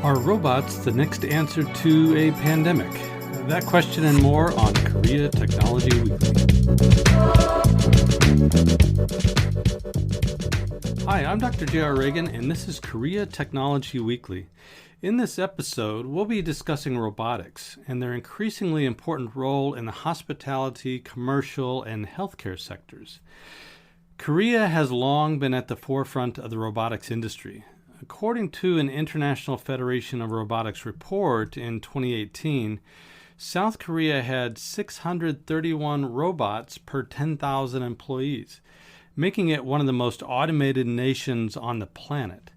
Are robots the next answer to a pandemic? That question and more on Korea Technology Weekly. Hi, I'm Dr. J.R. Reagan, and this is Korea Technology Weekly. In this episode, we'll be discussing robotics and their increasingly important role in the hospitality, commercial, and healthcare sectors. Korea has long been at the forefront of the robotics industry. According to an International Federation of Robotics report in 2018, South Korea had 631 robots per 10,000 employees, making it one of the most automated nations on the planet.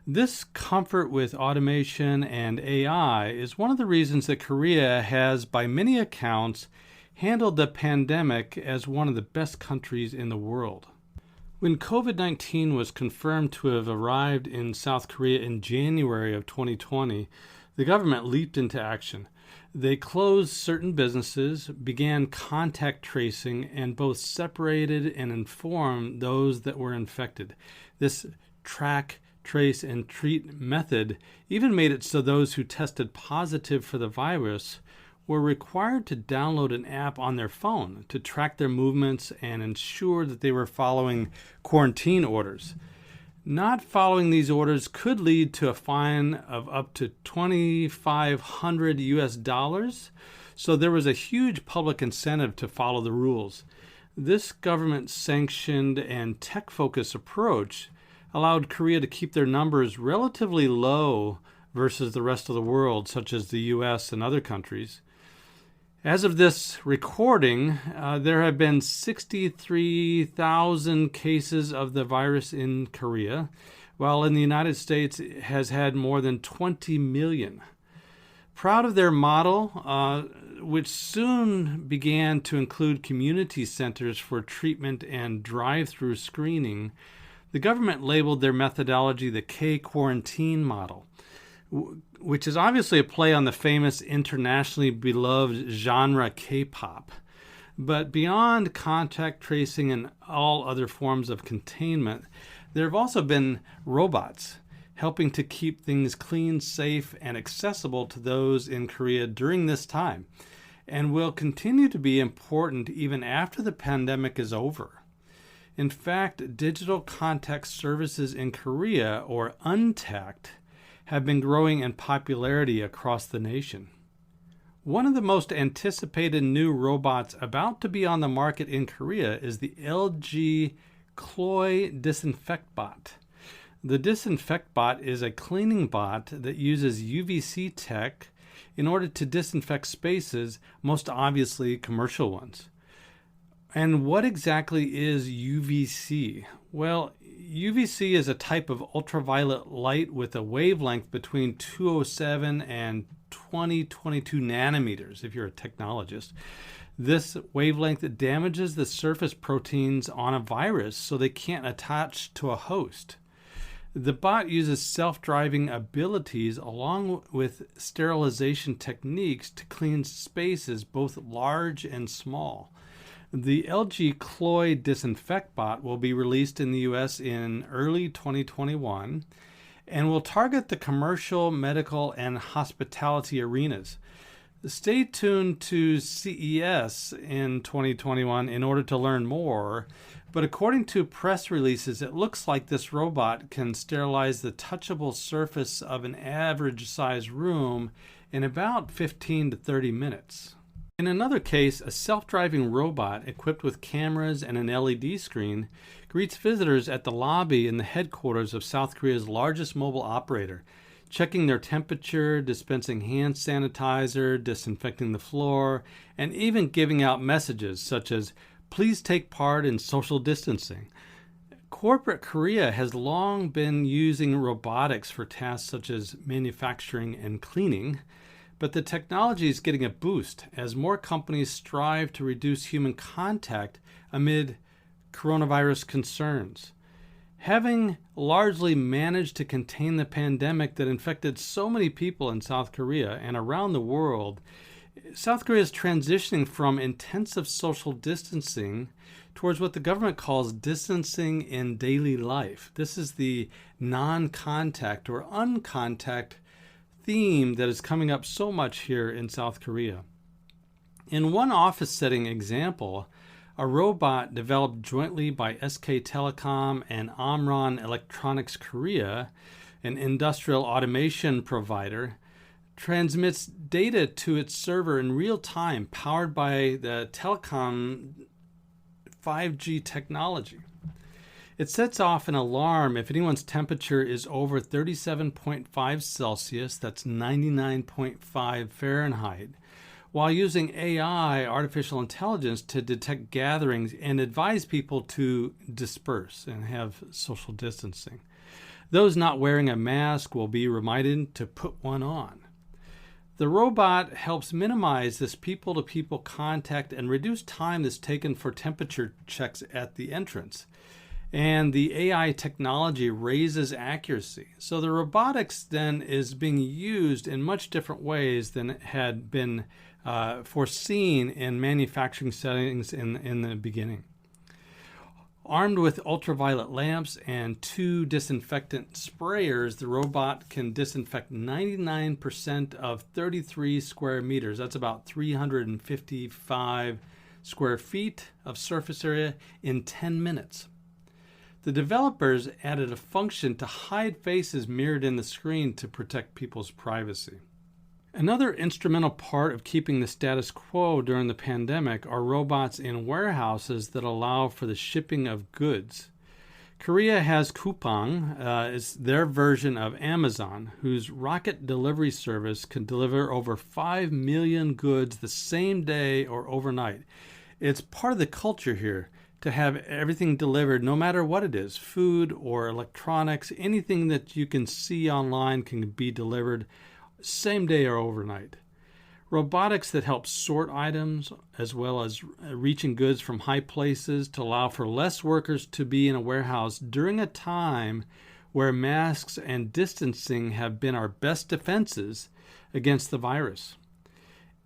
This comfort with automation and AI is one of the reasons that Korea has, by many accounts, handled the pandemic as one of the best countries in the world. When COVID-19 was confirmed to have arrived in South Korea in January of 2020, the government leaped into action. They closed certain businesses, began contact tracing, and both separated and informed those that were infected. This track, trace, and treat method even made it so those who tested positive for the virus were required to download an app on their phone to track their movements and ensure that they were following quarantine orders. Not following these orders could lead to a fine of up to $2,500, so there was a huge public incentive to follow the rules. This government-sanctioned and tech-focused approach allowed Korea to keep their numbers relatively low versus the rest of the world, such as the U.S. and other countries. As of this recording, there have been 63,000 cases of the virus in Korea, while in the United States it has had more than 20 million. Proud of their model, which soon began to include community centers for treatment and drive-through screening, the government labeled their methodology the KQuarantine model, which is obviously a play on the famous internationally beloved genre K-pop. But beyond contact tracing and all other forms of containment, there have also been robots helping to keep things clean, safe, and accessible to those in Korea during this time, and will continue to be important even after the pandemic is over. In fact, digital contact services in Korea, or untact, have been growing in popularity across the nation. One of the most anticipated new robots about to be on the market in Korea is the LG Cloy disinfect bot. The disinfect bot is a cleaning bot that uses UVC tech in order to disinfect spaces, most obviously commercial ones. And what exactly is UVC? Well, UVC is a type of ultraviolet light with a wavelength between 207 and 2022 nanometers, if you're a technologist. This wavelength damages the surface proteins on a virus so they can't attach to a host. The bot uses self-driving abilities along with sterilization techniques to clean spaces both large and small. The LG Cloy disinfect bot will be released in the U.S. in early 2021 and will target the commercial, medical, and hospitality arenas. Stay tuned to CES in 2021 in order to learn more, but according to press releases, it looks like this robot can sterilize the touchable surface of an average-sized room in about 15 to 30 minutes. In another case, a self-driving robot equipped with cameras and an LED screen greets visitors at the lobby in the headquarters of South Korea's largest mobile operator, checking their temperature, dispensing hand sanitizer, disinfecting the floor, and even giving out messages such as, "Please take part in social distancing." Corporate Korea has long been using robotics for tasks such as manufacturing and cleaning, but the technology is getting a boost as more companies strive to reduce human contact amid coronavirus concerns. Having largely managed to contain the pandemic that infected so many people in South Korea and around the world, South Korea is transitioning from intensive social distancing towards what the government calls distancing in daily life. This is the non-contact or uncontact theme that is coming up so much here in South Korea. In one office setting example, a robot developed jointly by SK Telecom and Omron Electronics Korea, an industrial automation provider, transmits data to its server in real time, powered by the telecom 5G technology. It sets off an alarm if anyone's temperature is over 37.5 Celsius, that's 99.5 Fahrenheit, while using AI, artificial intelligence, to detect gatherings and advise people to disperse and have social distancing. Those not wearing a mask will be reminded to put one on. The robot helps minimize this people-to-people contact and reduce time that's taken for temperature checks at the entrance. And the AI technology raises accuracy. So the robotics then is being used in much different ways than it had been foreseen in manufacturing settings in the beginning. Armed with ultraviolet lamps and 2 disinfectant sprayers, the robot can disinfect 99% of 33 square meters. That's about 355 square feet of surface area in 10 minutes. The developers added a function to hide faces mirrored in the screen to protect people's privacy. Another instrumental part of keeping the status quo during the pandemic are robots in warehouses that allow for the shipping of goods. Korea has Coupang, is their version of Amazon, whose rocket delivery service can deliver over 5 million goods the same day or overnight. It's part of the culture here to have everything delivered no matter what it is, food or electronics, anything that you can see online can be delivered same day or overnight. Robotics that help sort items as well as reaching goods from high places to allow for less workers to be in a warehouse during a time where masks and distancing have been our best defenses against the virus.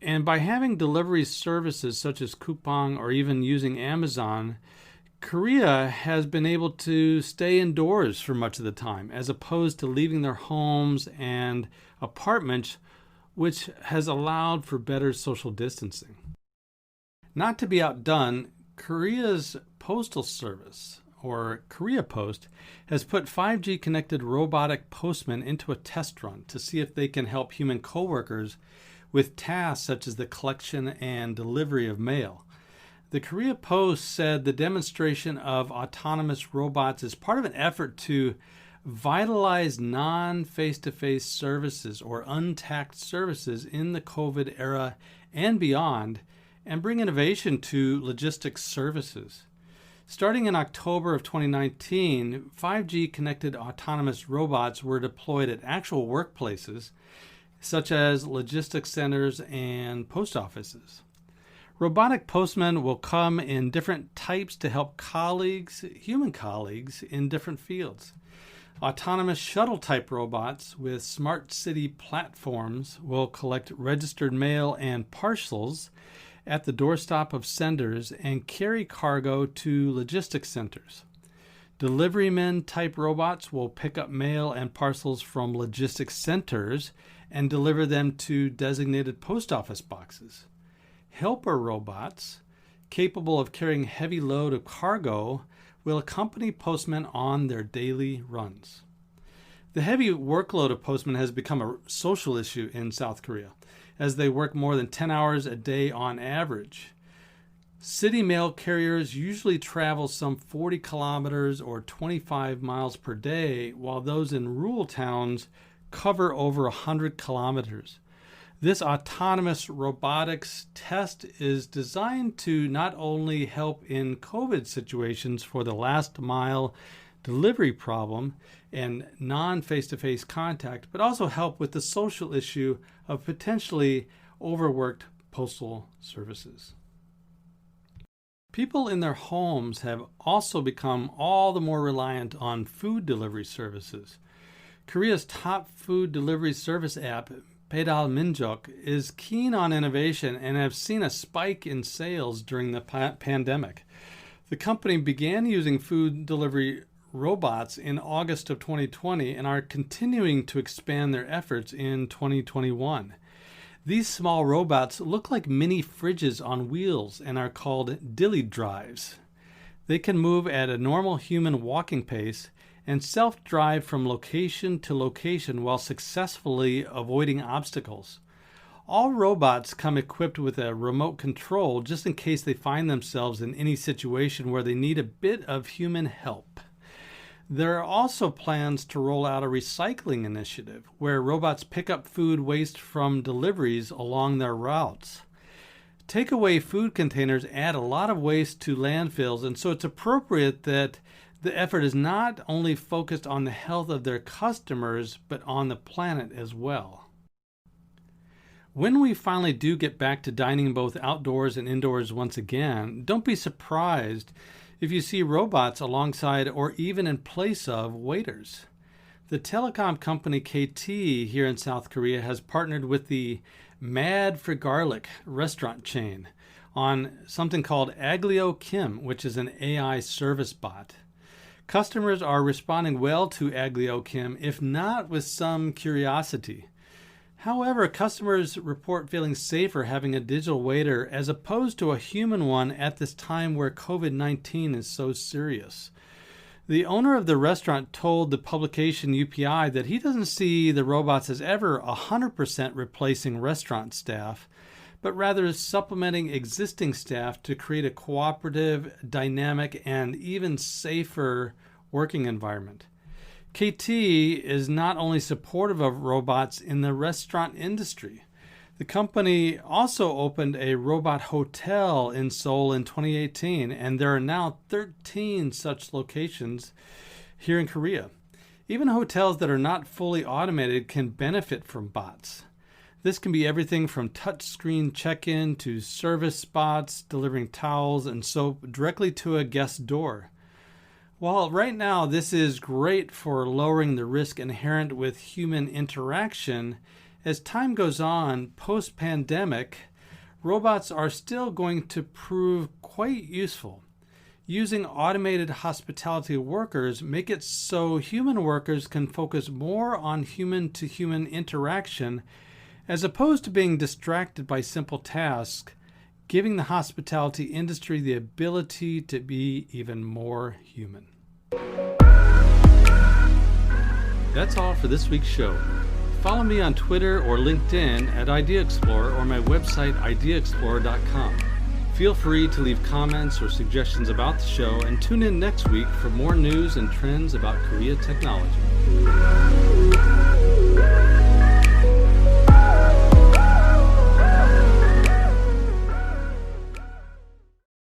And by having delivery services such as Coupang or even using Amazon, Korea has been able to stay indoors for much of the time, as opposed to leaving their homes and apartments, which has allowed for better social distancing. Not to be outdone, Korea's postal service, or Korea Post, has put 5G connected robotic postmen into a test run to see if they can help human coworkers with tasks such as the collection and delivery of mail. The Korea Post said the demonstration of autonomous robots is part of an effort to vitalize non-face-to-face services or untact services in the COVID era and beyond, and bring innovation to logistics services. Starting in October of 2019, 5G connected autonomous robots were deployed at actual workplaces, such as logistics centers and post offices. Robotic postmen will come in different types to help colleagues, human colleagues, in different fields. Autonomous shuttle-type robots with smart city platforms will collect registered mail and parcels at the doorstep of senders and carry cargo to logistics centers. Deliverymen-type robots will pick up mail and parcels from logistics centers and deliver them to designated post office boxes. Helper robots, capable of carrying heavy load of cargo, will accompany postmen on their daily runs. The heavy workload of postmen has become a social issue in South Korea, as they work more than 10 hours a day on average. City mail carriers usually travel some 40 kilometers or 25 miles per day, while those in rural towns cover over 100 kilometers. This autonomous robotics test is designed to not only help in COVID situations for the last mile delivery problem and non-face-to-face contact, but also help with the social issue of potentially overworked postal services. People in their homes have also become all the more reliant on food delivery services. Korea's top food delivery service app, Pedal Minjok, is keen on innovation and have seen a spike in sales during the pandemic. The company began using food delivery robots in August of 2020 and are continuing to expand their efforts in 2021. These small robots look like mini fridges on wheels and are called dilly drives. They can move at a normal human walking pace and self-drive from location to location while successfully avoiding obstacles. All robots come equipped with a remote control just in case they find themselves in any situation where they need a bit of human help. There are also plans to roll out a recycling initiative where robots pick up food waste from deliveries along their routes. Takeaway food containers add a lot of waste to landfills, and so it's appropriate that the effort is not only focused on the health of their customers, but on the planet as well. When we finally do get back to dining both outdoors and indoors once again, don't be surprised if you see robots alongside or even in place of waiters. The telecom company KT here in South Korea has partnered with the Mad for Garlic restaurant chain on something called Aglio Kim, which is an AI service bot. Customers are responding well to Aglio Kim, if not with some curiosity. However, customers report feeling safer having a digital waiter as opposed to a human one at this time where COVID-19 is so serious. The owner of the restaurant told the publication UPI that he doesn't see the robots as ever 100% replacing restaurant staff, but rather supplementing existing staff to create a cooperative, dynamic, and even safer working environment. KT is not only supportive of robots in the restaurant industry. The company also opened a robot hotel in Seoul in 2018, and there are now 13 such locations here in Korea. Even hotels that are not fully automated can benefit from bots. This can be everything from touchscreen check-in to service spots, delivering towels and soap directly to a guest door. While right now this is great for lowering the risk inherent with human interaction, as time goes on, post-pandemic, robots are still going to prove quite useful. Using automated hospitality workers make it so human workers can focus more on human-to-human interaction as opposed to being distracted by simple tasks, giving the hospitality industry the ability to be even more human. That's all for this week's show. Follow me on Twitter or LinkedIn at Idea Explorer or my website ideaexplorer.com. Feel free to leave comments or suggestions about the show and tune in next week for more news and trends about Korea technology.